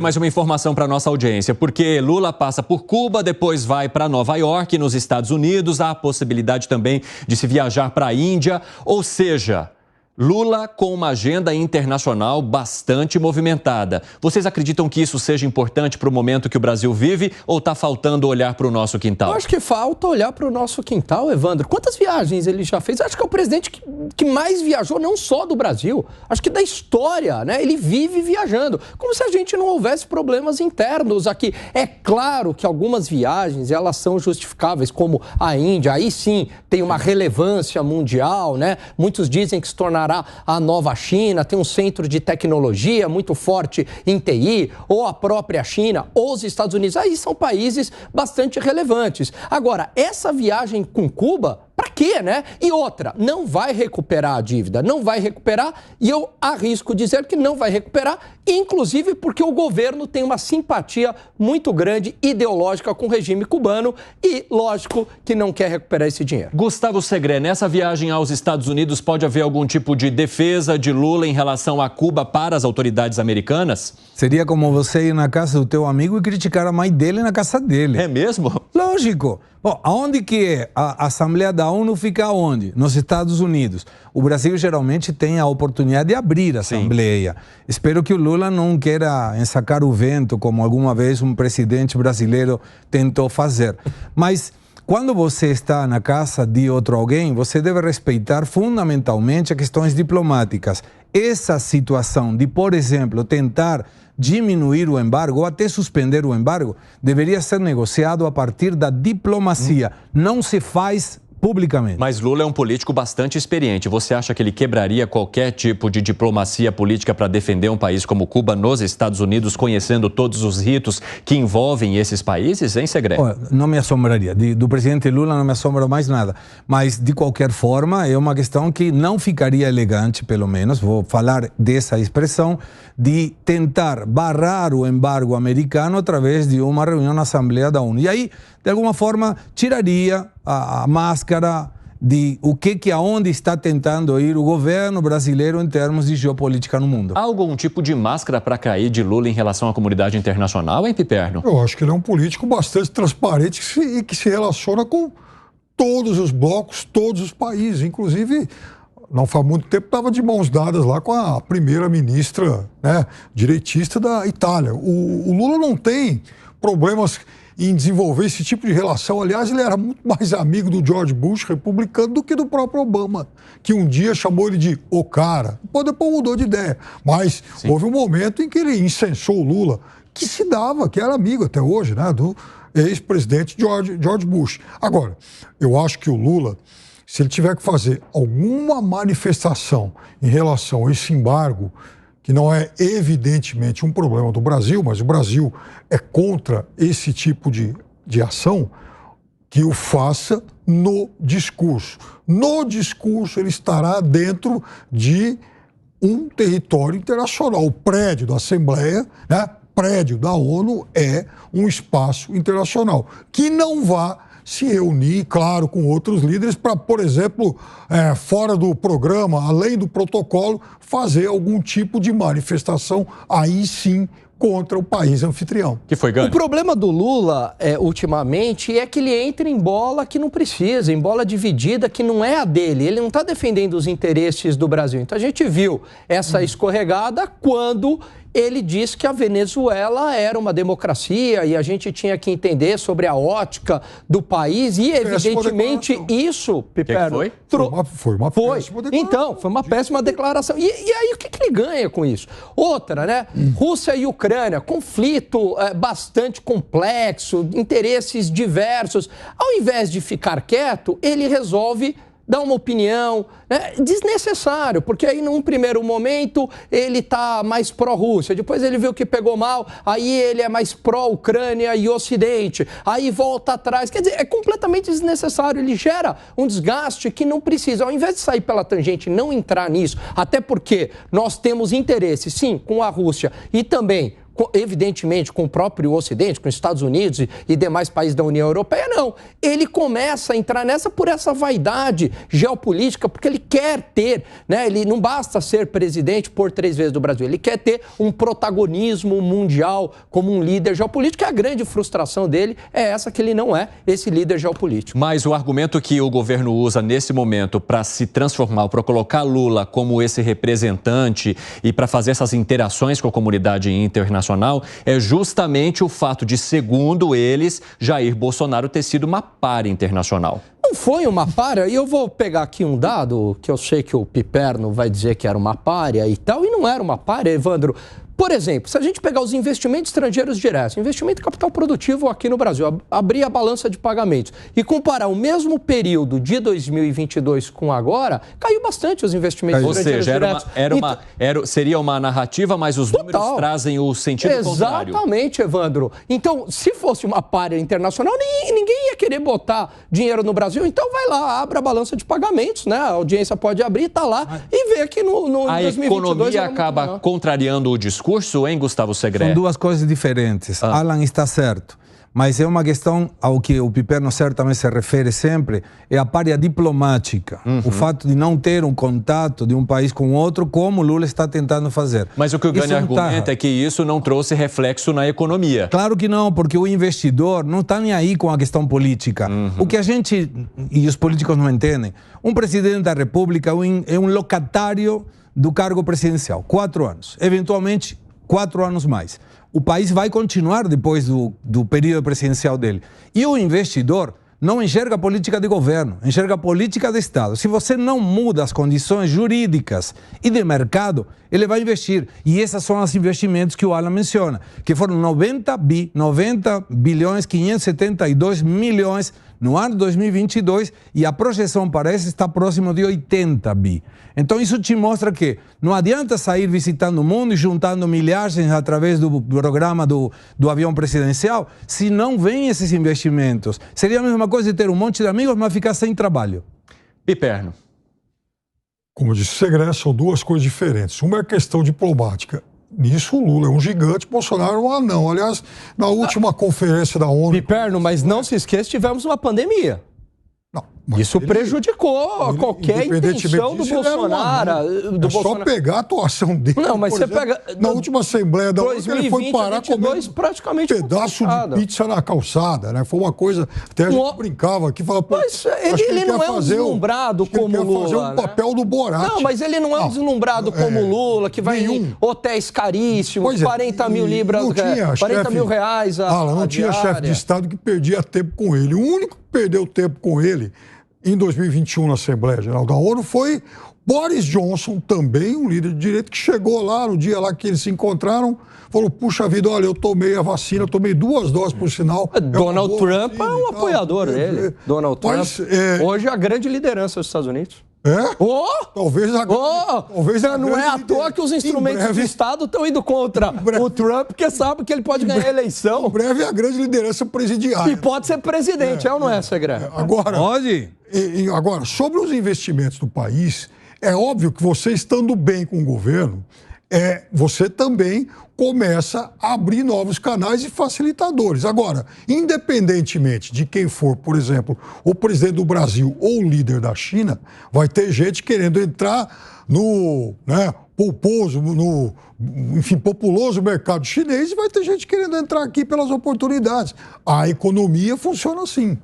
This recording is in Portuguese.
Mais uma informação para nossa audiência, porque Lula passa por Cuba, depois vai para Nova York, nos Estados Unidos. Há a possibilidade também de se viajar para a Índia, ou seja, Lula com uma agenda internacional bastante movimentada. Vocês acreditam que isso seja importante para o momento que o Brasil vive ou está faltando olhar para o nosso quintal? Eu acho que falta olhar para o nosso quintal, Evandro. Quantas viagens ele já fez? Acho que é o presidente que mais viajou, não só do Brasil, acho que da história, né? Ele vive viajando, como se a gente não houvesse problemas internos aqui. É claro que algumas viagens, elas são justificáveis, como a Índia, aí sim tem uma relevância mundial, né? Muitos dizem que se tornará a nova China, tem um centro de tecnologia muito forte em TI, ou a própria China, ou os Estados Unidos. Aí são países bastante relevantes. Agora, essa viagem com Cuba, para quê, né? E outra, não vai recuperar a dívida, não vai recuperar, e eu arrisco dizer que não vai recuperar, inclusive porque o governo tem uma simpatia muito grande, ideológica com o regime cubano e, lógico, que não quer recuperar esse dinheiro. Gustavo Segré, nessa viagem aos Estados Unidos pode haver algum tipo de defesa de Lula em relação a Cuba para as autoridades americanas? Seria como você ir na casa do teu amigo e criticar a mãe dele na casa dele. É mesmo? Lógico. Bom, aonde que é? A Assembleia da ONU fica onde? Nos Estados Unidos. O Brasil geralmente tem a oportunidade de abrir a Assembleia. Espero que o Lula não queira ensacar o vento, como alguma vez um presidente brasileiro tentou fazer. Mas quando você está na casa de outro alguém, você deve respeitar fundamentalmente as questões diplomáticas. Essa situação de, por exemplo, tentar diminuir o embargo ou até suspender o embargo deveria ser negociado a partir da diplomacia. Não se faz publicamente. Mas Lula é um político bastante experiente. Você acha que ele quebraria qualquer tipo de diplomacia política para defender um país como Cuba nos Estados Unidos, conhecendo todos os ritos que envolvem esses países, hein, Segré? Não me assombraria. Do presidente Lula não me assombra mais nada. Mas, de qualquer forma, é uma questão que não ficaria elegante, pelo menos, vou falar dessa expressão, de tentar barrar o embargo americano através de uma reunião na Assembleia da ONU. E aí, de alguma forma, tiraria a máscara de aonde está tentando ir o governo brasileiro em termos de geopolítica no mundo. Há algum tipo de máscara para cair de Lula em relação à comunidade internacional, hein, Piperno? Eu acho que ele é um político bastante transparente e que se relaciona com todos os blocos, todos os países. Inclusive, não faz muito tempo, estava de mãos dadas lá com a primeira-ministra, né, direitista da Itália. O Lula não tem problemas em desenvolver esse tipo de relação. Aliás, ele era muito mais amigo do George Bush, republicano, do que do próprio Obama, que um dia chamou ele de o cara. Depois mudou de ideia. Mas houve um momento em que ele incensou o Lula, que se dava, que era amigo até hoje, né, do ex-presidente George Bush. Agora, eu acho que o Lula, se ele tiver que fazer alguma manifestação em relação a esse embargo, que não é evidentemente um problema do Brasil, mas o Brasil é contra esse tipo de ação, que o faça no discurso. No discurso ele estará dentro de um território internacional. O prédio da Assembleia, né, prédio da ONU é um espaço internacional, que não vá se reunir, claro, com outros líderes para, por exemplo, fora do programa, além do protocolo, fazer algum tipo de manifestação, aí sim, contra o país anfitrião. Que foi, Gani? O problema do Lula, ultimamente, é que ele entra em bola que não precisa, em bola dividida que não é a dele. Ele não está defendendo os interesses do Brasil. Então, a gente viu essa escorregada quando ele disse que a Venezuela era uma democracia e a gente tinha que entender sobre a ótica do país e, evidentemente, isso, Piperno, foi uma péssima declaração. Então, foi uma péssima declaração. E aí, o que ele ganha com isso? Outra, né? Rússia e Ucrânia, conflito bastante complexo, interesses diversos. Ao invés de ficar quieto, ele resolve dar uma opinião, né, desnecessário, porque aí num primeiro momento ele está mais pró-Rússia, depois ele viu que pegou mal, aí ele é mais pró-Ucrânia e Ocidente, aí volta atrás, quer dizer, é completamente desnecessário, ele gera um desgaste que não precisa, ao invés de sair pela tangente e não entrar nisso, até porque nós temos interesse, sim, com a Rússia e também evidentemente, com o próprio Ocidente, com os Estados Unidos e demais países da União Europeia, não. Ele começa a entrar nessa por essa vaidade geopolítica, porque ele quer ter, né? Ele não basta ser presidente por 3 vezes do Brasil, ele quer ter um protagonismo mundial como um líder geopolítico, e a grande frustração dele é essa, que ele não é esse líder geopolítico. Mas o argumento que o governo usa nesse momento para se transformar, para colocar Lula como esse representante e para fazer essas interações com a comunidade internacional, é justamente o fato de, segundo eles, Jair Bolsonaro ter sido uma para internacional. Não foi uma pária, e eu vou pegar aqui um dado, que eu sei que o Piperno vai dizer que era uma pária e tal, e não era uma pária, Evandro. Por exemplo, se a gente pegar os investimentos estrangeiros diretos, investimento em capital produtivo aqui no Brasil, abrir a balança de pagamentos e comparar o mesmo período de 2022 com agora, caiu bastante os investimentos estrangeiros diretos. Ou seja, seria uma narrativa, mas os números trazem o sentido contrário. Exatamente, Evandro. Então, se fosse uma párea internacional, ninguém ia querer botar dinheiro no Brasil. Então, vai lá, abre a balança de pagamentos, né? A audiência pode abrir, tá lá e vê que no 2022... A economia acaba contrariando o discurso, hein, Gustavo Segré? São duas coisas diferentes. Alan está certo. Mas é uma questão ao que o Piperno certamente se refere sempre, é a párea diplomática. O fato de não ter um contato de um país com outro, como Lula está tentando fazer. Mas o que o Gani argumenta é que isso não trouxe reflexo na economia. Claro que não, porque o investidor não está nem aí com a questão política. O que a gente, e os políticos não entendem, um presidente da República é um locatário do cargo presidencial. 4 anos. Eventualmente, 4 anos mais. O país vai continuar depois do período presidencial dele. E o investidor não enxerga a política de governo, enxerga a política de Estado. Se você não muda as condições jurídicas e de mercado, ele vai investir. E esses são os investimentos que o Alan menciona, que foram 90 bilhões, 572 milhões no ano 2022, e a projeção para esse está próximo de 80 bi. Então isso te mostra que não adianta sair visitando o mundo e juntando milhagens através do programa do avião presidencial, se não vêm esses investimentos. Seria a mesma coisa de ter um monte de amigos, mas ficar sem trabalho. Piperno. Como disse o Segré, são duas coisas diferentes. Uma é a questão diplomática. Nisso o Lula é um gigante, Bolsonaro é um anão. Aliás, na última conferência da ONU... Piperno, mas não se esqueça, tivemos uma pandemia. Não, isso prejudicou qualquer intenção do Bolsonaro. Só pegar a atuação dele. Não, mas exemplo, você pega... Na última Assembleia da ONU, ele foi parar comendo praticamente pedaço de pizza na calçada, né? Foi uma coisa... Até a gente brincava aqui, falava... Mas ele não é um deslumbrado como o Lula. Fazer um papel do Borat. Não, mas ele não é um deslumbrado como o Lula, que vai em hotéis caríssimos, 40 mil libras, 40 mil reais não tinha chefe de Estado que perdia tempo com ele. O único que perdeu tempo com ele em 2021 na Assembleia Geral da ONU foi Boris Johnson, também um líder de direito, que chegou lá no dia lá que eles se encontraram, falou, puxa vida, olha, eu tomei a vacina, tomei 2 doses por sinal. Donald Trump é um apoiador dele. Donald Trump, hoje é a grande liderança dos Estados Unidos. Talvez não é à toa que os instrumentos de Estado estão indo contra o Trump, porque sabe que ele pode ganhar a eleição. Em breve é a grande liderança presidiária. E pode ser presidente, ou não é, Segré? Agora, sobre os investimentos do país, é óbvio que você estando bem com o governo, você também começa a abrir novos canais e facilitadores. Agora, independentemente de quem for, por exemplo, o presidente do Brasil ou o líder da China, vai ter gente querendo entrar no populoso mercado chinês, e vai ter gente querendo entrar aqui pelas oportunidades. A economia funciona assim.